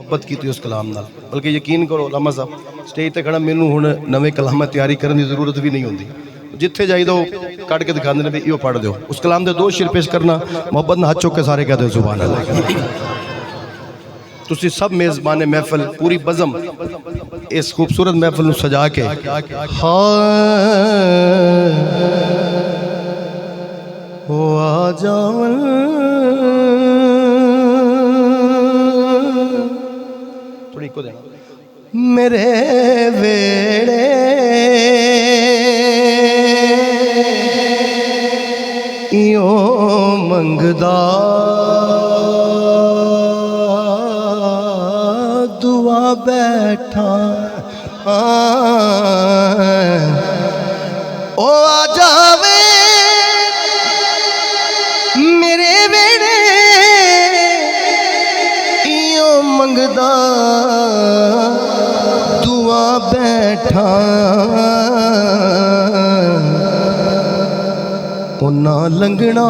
मुहब्बत की उस कलाम नाल। बल्कि यकीन करो लामा साहब स्टेज ते खड़ा मैनू हुण नवे कलाम तैयारी करने की जरूरत भी नहीं होंदी, जिथे जाइदा कट के दिखाते हैं भी इहो पढ़ दो। उस कलाम के 2 शेर पेश करना, मुहब्बत नाल हाथ चुक के सारे कह दो सुभान अल्लाह। तुसी सब मेज़बान महफिल पूरी बज़म इस खूबसूरत महफिल सजा के हो आ जावन थोड़ी को देना मेरे वेड़े इयो मंगदा दुआ बैठा ओ आ जावे मेरे वेड़े इयो मंगदा दुआ बैठा ना लंघना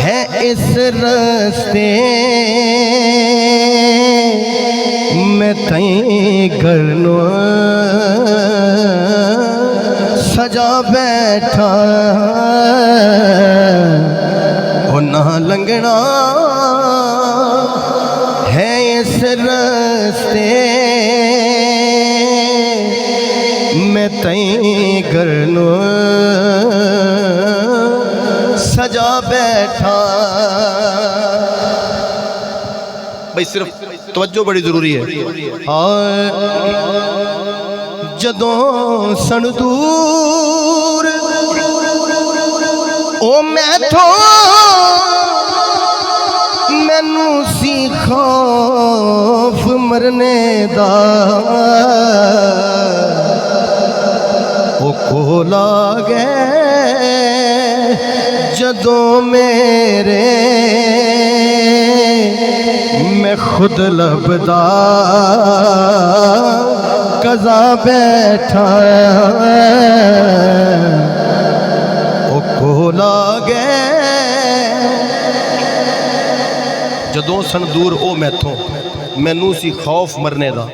है इस रस्ते मैं तई करनो सजा बैठा ओ ना लंघना है इस रस्ते मैं तई करनो सजा बैठा। भाई सिर्फ तवज्जो बड़ी जरूरी है। जदों सन दूर ओ मैथों मैनू सी खौफ मरने दा ओ कोला गए जदों मेरे मैं खुद लभदा कज़ा बैठा ओ कोला गए जदों सन दूर ओ मैथों मैनू सी खौफ मरने दा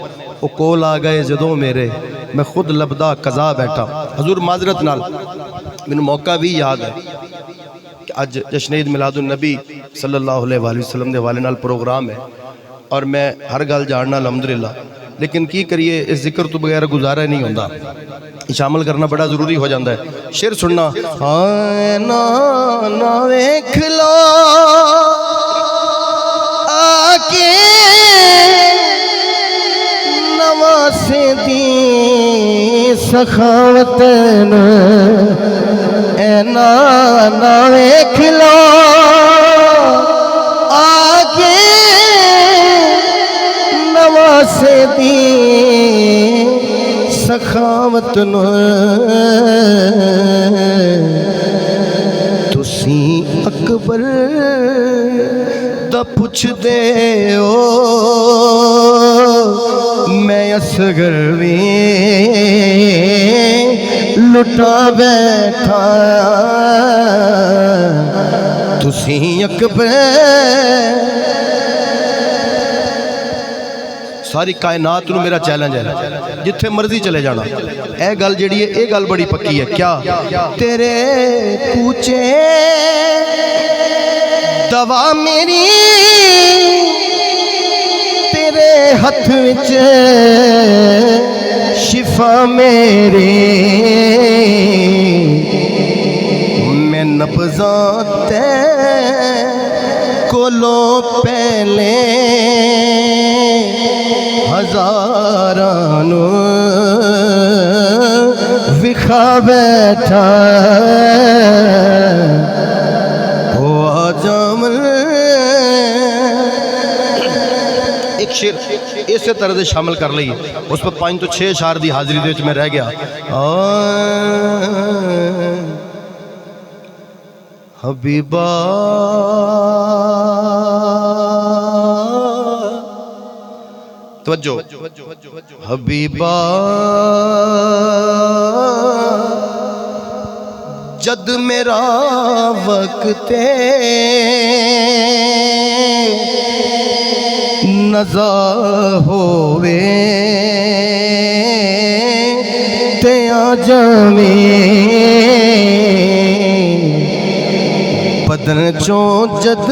ओ कोल आ गए जदों मेरे मैं खुद लभदा कज़ा बैठा। हजूर माजरत नाल मैनू मौका भी याद है कि अज जश्न ईद मिलादुन नबी सल्लल्लाहु अलैहि वसल्लम के हवाले नाल प्रोग्राम है और मैं हर गल जानना अल्हम्दुलिल्लाह, लेकिन की करिए इस जिक्र तो बगैर गुजारा नहीं होता, शामिल करना बड़ा ज़रूरी हो जाता है। शेर सुनना ना ना वेख लो आके नवासे दी सखावत ना ना वेख लो आके नवासे दी सखावत तुसी अकबर दा पुछदे हो मैं असगर भी लुटा बैठा तुसी अकबर। सारी कायनात नूं मेरा चैलेंज है जिथे मर्जी चले जाना, यह गल जिहड़ी है यह गल बड़ी पक्की है। क्या तेरे पूछे दवा मेरी तेरे हथ विच शिफा मेरी मैं नब्ज़ां ते कोलो पहले हजारां विखा बैठा हो आजमल। एक शेर इस तरह से शामिल कर ली, उस पर 5 तो 6 अशार की हाजिरी दे मैं रह गया। हबीबा तवज्जो हबीबा जद मेरा वक्त नज़ा होवे ते आ जावे बदन चों जद